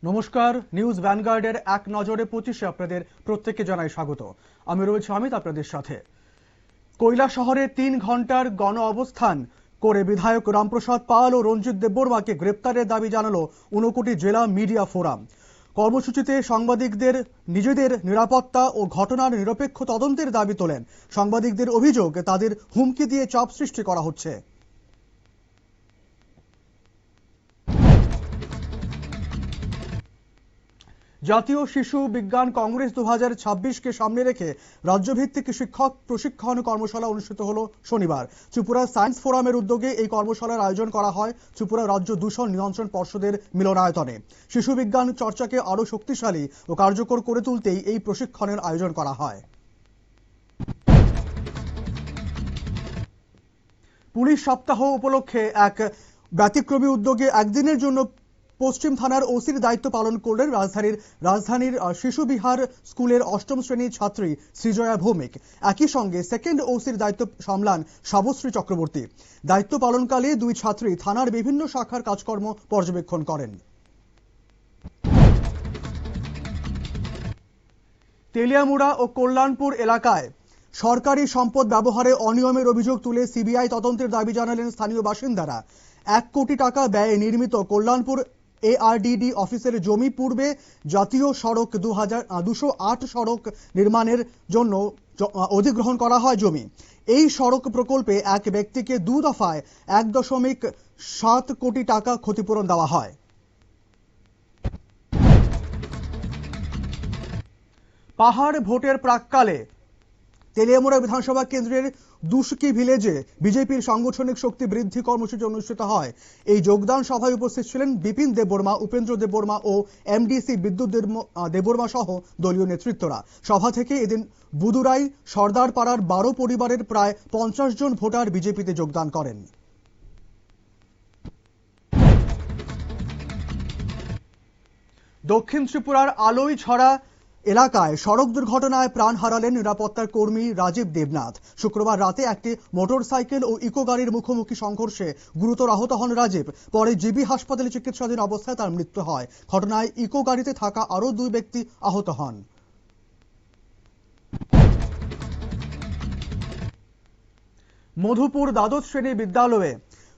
নমস্কার, নিউজ ভ্যানগার্ডের এক নজরে 25-এ আপনাদের প্রত্যেককে জানাই স্বাগত। আমি রয়েছি অমিত আপনাদের সাথে। কৈলাসহরে 3 ঘন্টার গণ অবস্থান করে বিধায়ক রামপ্রসাদ পাল ও রঞ্জিত দেববর্মাকে গ্রেপ্তারের দাবি জানালো ঊনকোটি জেলা মিডিয়া ফোরাম। কর্মসূচিতে সাংবাদিকদের নিজেদের নিরাপত্তা ও ঘটনার নিরপেক্ষ তদন্তের দাবি তোলেন। সাংবাদিকদের অভিযোগ তাদের হুমকি দিয়ে চাপ সৃষ্টি করা হচ্ছে। জাতীয় শিশু বিজ্ঞান কংগ্রেস 2026-কে সামনে রেখে রাজ্যভিত্তিক শিক্ষক প্রশিক্ষণ কর্মশালা অনুষ্ঠিত হলো শনিবার। ত্রিপুরা সায়েন্স ফোরামের উদ্যোগে এই কর্মশালার আয়োজন করা হয় ত্রিপুরা রাজ্য দূষণ নিয়ন্ত্রণ পর্ষদের মিলনায়তনে। শিশু বিজ্ঞান চর্চাকে আরো শক্তিশালী ও কার্যকর করে তুলতেই এই প্রশিক্ষণের আয়োজন করা হয়। পুলিশ সপ্তাহ উপলক্ষে এক ব্যতিক্রমী উদ্যোগে একদিনের জন্য পশ্চিম থানার ওসির দায়িত্ব পালন করলেন রাজধানীর শিশু বিহার স্কুলের 8ম শ্রেণীর ছাত্রী শ্রীজয়া ভৌমিক। একই সঙ্গে সেকেন্ড ওসির দায়িত্ব সামলান শাবশ্রী চক্রবর্তী। দায়িত্ব পালনকালে দুই ছাত্রী থানার বিভিন্ন শাখার কাজকর্ম পর্যবেক্ষণ করেন। তেলিয়ামুড়া ও কল্যাণপুর এলাকায় সরকারি সম্পদ ব্যবহারে অনিয়মের অভিযোগ তুলে সিবিআই তদন্তের দাবি জানালেন স্থানীয় বাসিন্দারা। 1 কোটি টাকা ব্যয়ে নির্মিত কল্যাণপুর এআরডিডি অফিসের জমি পূর্বে জাতীয় সড়ক 208 সড়ক নির্মাণের জন্য অধিগ্রহণ করা হয় জমি। এই সড়ক প্রকল্পে এক ব্যক্তিকে 2 দফায় 1.7 কোটি টাকা ক্ষতিপূরণ দেওয়া হয়। পাহাড় ভোটের প্রাক্কালে তেলিয়ামুড়া বিধানসভা কেন্দ্রের দুশকি ভিলেজে বিজেপির সাংগঠনিক শক্তি বৃদ্ধি কর্মসূচি অনুষ্ঠিত হয়। এই যোগদান সভায় উপস্থিত ছিলেন বিপিন দেববর্মা, উপেন্দ্র দেববর্মা ও এমডিসি বিদ্যুৎ দেববর্মা সহ দলীয় নেতৃত্বরা। সভা থেকে এদিন বুদুরাই সর্দার পাড়ার 12 পরিবারের প্রায় 50 জন ভোটার বিজেপিতে যোগদান করেন। দক্ষিণ ত্রিপুরার আলোইছড়া এলাকায় সড়ক দুর্ঘটনায় প্রাণ হারালেন নিরাপত্তার কর্মী রাজীব দেবনাথ। শুক্রবার রাতে একটি মোটরসাইকেল ও ইকো গাড়ির মুখোমুখি সংঘর্ষে গুরুতর আহত হন রাজীব। পরে জিবি হাসপাতালে চিকিৎসাধীন অবস্থায় তার মৃত্যু হয়। ঘটনায় ইকো গাড়িতে থাকা আরও 2 ব্যক্তি আহত হন। মধুপুর দ্বাদশ শ্রেণী বিদ্যালয়ে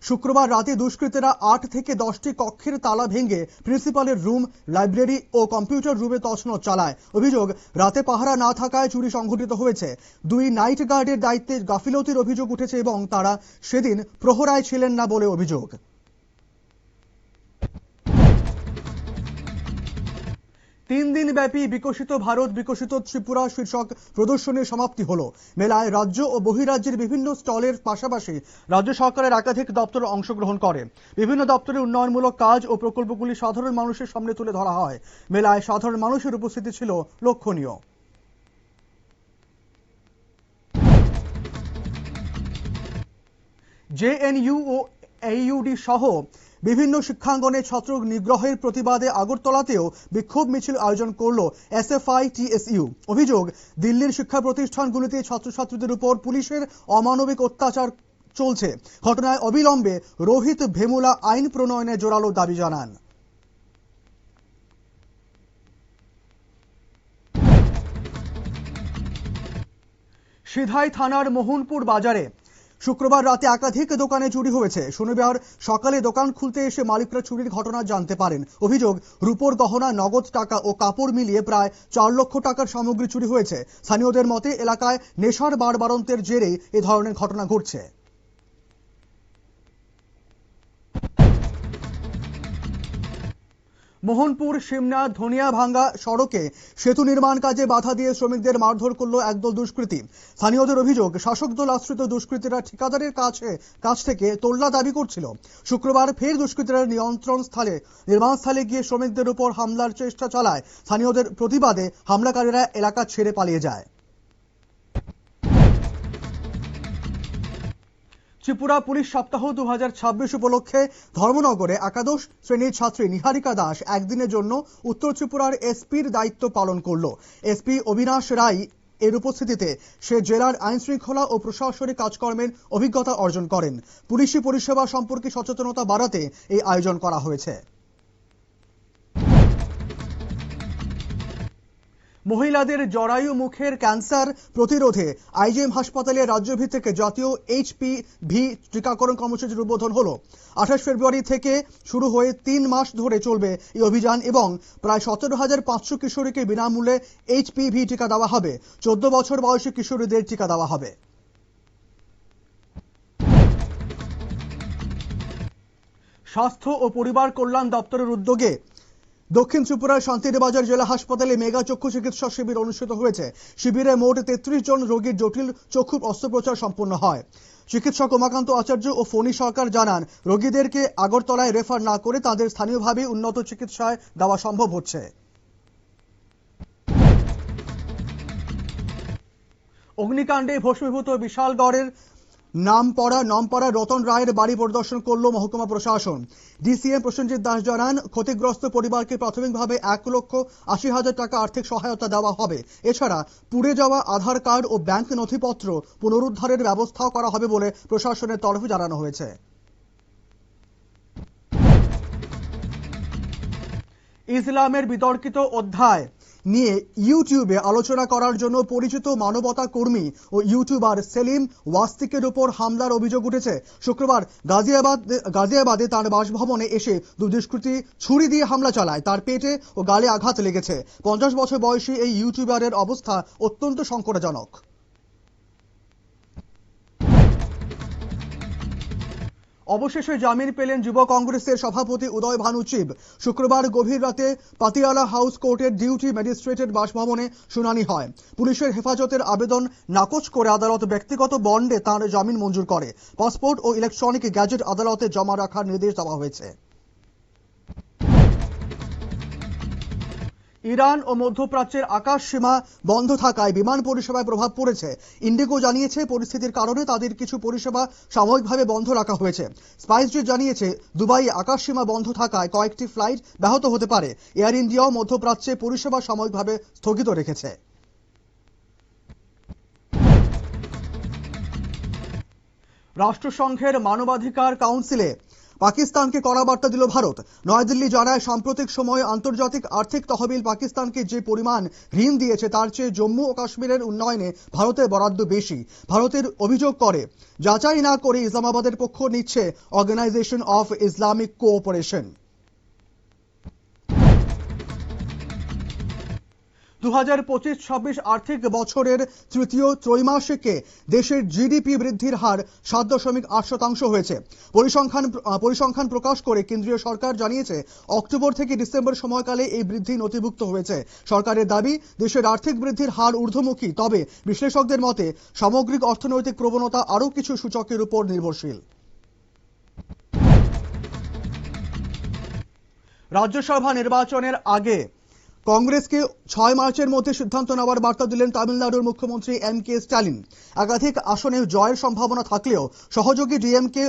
শুক্রবার রাতে দুষ্কৃতীরা 8 থেকে 10টি কক্ষের তালা ভেঙে প্রিন্সিপালের রুম, লাইব্রেরি ও কম্পিউটার রুমে তছনছ চালায়। অভিযোগ, রাতে পাহারা না থাকায় চুরি সংঘটিত হয়েছে। 2 নাইট গার্ডের দায়িত্বে গাফিলতির অভিযোগ উঠেছে এবং তারা সেদিন প্রহরায় ছিলেন না বলে অভিযোগ। 3 দিন ব্যাপী বিকশিত ভারত বিকশিত ত্রিপুরা শীর্ষক প্রদর্শনীর সমাপ্তি হলো। মেলায় রাজ্য ও বহিরাজ্যের বিভিন্ন স্টলের পাশাপাশি রাজ্য সরকারের একাধিক দপ্তর অংশগ্রহণ করে। বিভিন্ন দপ্তরের উন্নয়নমূলক কাজ ও প্রকল্পগুলি সাধারণ মানুষের সামনে তুলে ধরা হয়। মেলায় সাধারণ মানুষের উপস্থিতি ছিল লক্ষণীয়। জেএনইউ ও এইইউডি সহ বিভিন্ন শিক্ষাঙ্গনে ছাত্র নিগ্রহের প্রতিবাদে আগরতলাতেও বিক্ষোভ মিছিল আয়োজন করল এসএফআই-টিএসইউ। অভিযোগ, দিল্লির শিক্ষা প্রতিষ্ঠানগুলিতে ছাত্রছাত্রীদের উপর পুলিশের অমানবিক অত্যাচার চলছে। ঘটনায় অবিলম্বে রোহিত ভেমুলা আইন প্রণয়নে জোরালো দাবি জানান। সিধাই থানার মোহনপুর বাজারে শুক্রবার রাতে একাধিক দোকানে চুরি হয়েছে। শনিবার সকালে দোকান খুলতে এসে মালিকরা চুরির ঘটনা জানতে পারেন। অভিযোগ, রূপোর গহনা, নগদ টাকা ও কাপড় মিলিয়ে প্রায় 4 লক্ষ টাকার সামগ্রী চুরি হয়েছে। স্থানীয়দের মতে এলাকায় নেশার বাড়বাড়ন্তের জেরেই এ ধরনের ঘটনা ঘটছে। মোহনপুর সিমনা ধনিয়াভাঙ্গা সড়কে সেতু নির্মাণ কাজে বাধা দিয়ে শ্রমিকদের মারধর করল একদল দুষ্কৃতী। স্থানীয়দের অভিযোগ, শাসক দল আশ্রিত দুষ্কৃতীরা ঠিকাদারের কাছ থেকে তোল্লা দাবি করছিল। শুক্রবার ফের দুষ্কৃতীরা নির্মাণস্থলে গিয়ে শ্রমিকদের উপর হামলার চেষ্টা চালায়। স্থানীয়দের প্রতিবাদে হামলাকারীরা এলাকা ছেড়ে পালিয়ে যায়। ত্রিপুরা পুলিশ সপ্তাহ 2026 উপলক্ষে ধর্মনগরে একাদশ শ্রেণীর ছাত্রী নিহারিকা দাস একদিনের জন্য উত্তর ত্রিপুরার এসপির দায়িত্ব পালন করল। এসপি অবিনাশ রায় এর উপস্থিতিতে সে জেলার আইন শৃঙ্খলা ও প্রশাসনিক কাজকর্মের অভিজ্ঞতা অর্জন করেন। পুলিশি পরিষেবা সম্পর্কে সচেতনতা বাড়াতে এই আয়োজন করা হয়েছে। মহিলাদের জরায়ু মুখের ক্যান্সার প্রতিরোধে আইজিএম হাসপাতালে রাজ্যভিত্তিক জাতীয় HPV টিকাকরণ কর্মসূচির উদ্বোধন হলো। 28 ফেব্রুয়ারি থেকে শুরু হয়ে 3 মাস ধরে চলবে এই অভিযান এবং প্রায় 17,500 কিশোরীকে বিনামূল্যে HPV টিকা দেওয়া হবে। 14 বছর বয়সী কিশোরীদের টিকা দেওয়া হবে। স্বাস্থ্য ও পরিবার কল্যাণ দপ্তরের উদ্যোগে দক্ষিণ ত্রিপুরার শান্তিরবাজার জেলা হাসপাতালে মেগা চক্ষু চিকিৎসা শিবির অনুষ্ঠিত হয়েছে। শিবিরে মোট 33 জন রোগীর জটিল চক্ষু অস্ত্রোপচার সম্পন্ন হয়। চিকিৎসক উমাকান্ত আচার্য ও ফণী সরকার জানান, রোগীদেরকে আগরতলায় রেফার না করে তাদের স্থানীয়ভাবে উন্নত চিকিৎসায় দেওয়া সম্ভব হচ্ছে। অগ্নিকাণ্ডে ভস্মীভূত বিশালগড়ের নামপড়া রতন রায়ের বাড়ি পরিদর্শন করল মহকুমা প্রশাসন। ডিসিএম প্রসেনজিৎ দাস জানান, ক্ষতিগ্রস্ত পরিবারকে প্রাথমিকভাবে 1,80,000 টাকা আর্থিক সহায়তা দেওয়া হবে। এছাড়া পুড়ে যাওয়া আধার কার্ড ও ব্যাংক নথিপত্র পুনরুদ্ধারের ব্যবস্থাও করা হবে বলে প্রশাসনের তরফে জানানো হয়েছে। ইসলামের বিতর্কিত অধ্যায় নিয়ে ইউটিউবে আলোচনা করার জন্য পরিচিত মানবতা কর্মী ও ইউটিউবার সেলিম ওয়াস্তিকের উপর হামলার অভিযোগ উঠেছে। শুক্রবার গাজিয়াবাদে তার বাসভবনে এসে দুষ্কৃতী ছুরি দিয়ে হামলা চালায়। তার পেটে ও গালে আঘাত লেগেছে। 50 বছর বয়সী এই ইউটিউবারের অবস্থা অত্যন্ত সংকটজনক। অবশেষে জামিন পেলেন যুব কংগ্রেসের সভাপতি উদয় ভানু চিব। শুক্রবার গভীর রাতে পাতিয়ালা হাউস কোর্টের ডিউটি ম্যাজিস্ট্রেটের বাসভবনে শুনানি হয়। পুলিশের হেফাজতের আবেদন নাকচ করে আদালত ব্যক্তিগত বন্ডে তাঁর জামিন মঞ্জুর করে। পাসপোর্ট ও ইলেকট্রনিক গ্যাজেট আদালতে জমা রাখার নির্দেশ দেওয়া হয়েছে। ইরান ও মধ্যপ্রাচ্যের আকাশ সীমা বন্ধ থাকায় বিমান পরিষেবায় প্রভাব পড়েছে। ইন্ডিগো জানিয়েছে, পরিস্থিতির কারণে তাদের কিছু পরিষেবা সাময়িকভাবে বন্ধ রাখা হয়েছে। স্পাইসজেট জানিয়েছে, দুবাই আকাশ সীমা বন্ধ থাকায় কয়েকটি ফ্লাইট ব্যাহত হতে পারে। এয়ার ইন্ডিয়াও মধ্যপ্রাচ্যে পরিষেবা সাময়িকভাবে স্থগিত রেখেছে। রাষ্ট্রসংঘের মানবাধিকার কাউন্সিলে পাকিস্তানকে কড়া বার্তা দিল ভারত। নয়াদিল্লি জানায়, সাম্প্রতিক সময়ে আন্তর্জাতিক আর্থিক তহবিল পাকিস্তানকে যে পরিমাণ ঋণ দিয়েছে তার চেয়ে জম্মু ও কাশ্মীরের উন্নয়নে ভারতের বরাদ্দ বেশি। ভারতের অভিযোগ করে, যাচাই না করে ইসলামাবাদের পক্ষ নিচ্ছে অর্গানাইজেশন অফ ইসলামিক কোঅপারেশন। 2025-26 আর্থিক বছরের তৃতীয় ত্রৈমাসিকে দেশের জিডিপি বৃদ্ধির হার 7.8% হয়েছে। পরিসংখ্যান প্রকাশ করে কেন্দ্রীয় সরকার জানিয়েছে, অক্টোবর থেকে ডিসেম্বর সময়কালে এই বৃদ্ধি নথিভুক্ত হয়েছে। সরকারের দাবি, দেশের আর্থিক বৃদ্ধির হার ঊর্ধ্বমুখী, তবে বিশ্লেষকদের মতে সামগ্রিক অর্থনৈতিক প্রবণতা আরও কিছু সূচকের উপর নির্ভরশীল। রাজ্যসভা নির্বাচনের আগে কংগ্রেসকে 6 মার্চের মধ্যে সিদ্ধান্ত নেওয়ার বার্তা দিলেন তামিলনাড়ুর মুখ্যমন্ত্রী MK স্ট্যালিন। একাধিক আসনে জয়ের সম্ভাবনা থাকলেও সহযোগী ডিএমকে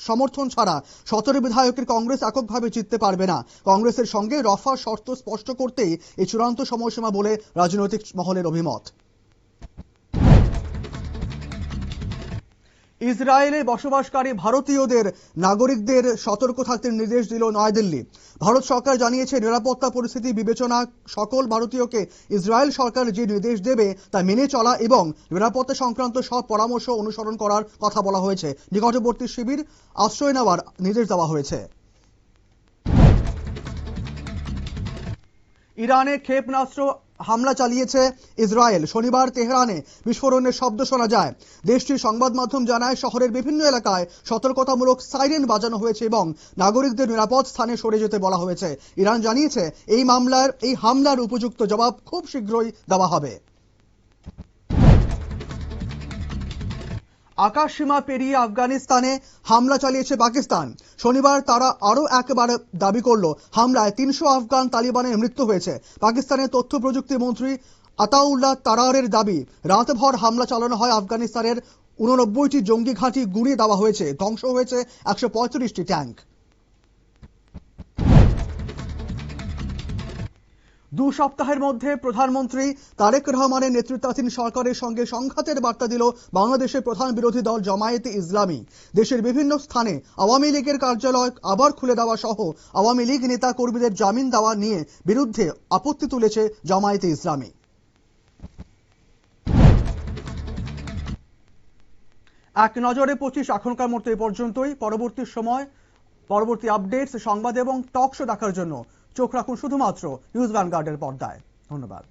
সমর্থন ছাড়া 17 বিধায়কের কংগ্রেস এককভাবে জিততে পারবে না। কংগ্রেসের সঙ্গে রফা শর্ত স্পষ্ট করতেই এই চূড়ান্ত সময়সীমা বলে রাজনৈতিক মহলের অভিমত। ইসরায়েলে বসবাসকারী ভারতীয়দের নাগরিকদের সতর্ক থাকতে নির্দেশ দিল নয়াদিল্লি। ভারত সরকার জানিয়েছে, নিরাপত্তা পরিস্থিতি বিবেচনা সকল ভারতীয়কে ইসরায়েল সরকার যে নির্দেশ দেবে তা মেনে চলা এবং নিরাপত্তা সংক্রান্ত সব পরামর্শ অনুসরণ করার কথা বলা হয়েছে। নিকটবর্তী শিবির আশ্রয় নেওয়ার নির্দেশ দেওয়া হয়েছে। ইরানে ক্ষেপণাস্ত্র হামলা চালিয়েছে ইসরায়েল। শনিবার তেহরানে বিস্ফোরণের শব্দ শোনা যায়। দেশটির সংবাদ মাধ্যম জানায়, শহরের বিভিন্ন এলাকায় সতর্কতামূলক সাইরেন বাজানো হয়েছে এবং নাগরিকদের নিরাপদ স্থানে সরে যেতে বলা হয়েছে। ইরান জানিয়েছে, এই হামলার উপযুক্ত জবাব খুব শীঘ্রই দেওয়া হবে। আকাশ সীমা পেরিয়ে আফগানিস্তানে হামলা চালিয়েছে পাকিস্তান। শনিবার তারা আরও একবার দাবি করল, হামলায় 300 আফগান তালিবানের মৃত্যু হয়েছে। পাকিস্তানের তথ্য প্রযুক্তি মন্ত্রী আতাউল্লাহ তারারের দাবি, রাতভর হামলা চালানো হয়। আফগানিস্তানের 89টি জঙ্গি ঘাঁটি গুঁড়িয়ে দেওয়া হয়েছে। ধ্বংস হয়েছে 135টি ট্যাঙ্ক। 2 সপ্তাহের মধ্যে প্রধানমন্ত্রী তারেক রহমানের নেতৃত্বাধীন সরকারের সঙ্গে সংঘাতের বার্তা দিল বাংলাদেশের প্রধান বিরোধী দল জামায়াতে ইসলামী। দেশের বিভিন্ন স্থানে আওয়ামী লীগের কার্যালয় আবার খুলে দেওয়া সহ আওয়ামী লীগ নেতা কর্মীদের জামিন দেওয়া নিয়ে বিরুদ্ধে আপত্তি তুলেছে জামায়াতে ইসলামী। এক নজরে 25 এখনকার মতো এই পর্যন্তই। পরবর্তী আপডেটস, সংবাদ এবং টক শো দেখার জন্য চোখ রাখুন শুধুমাত্র নিউজ ভ্যানগার্ডের পর্দায়। ধন্যবাদ।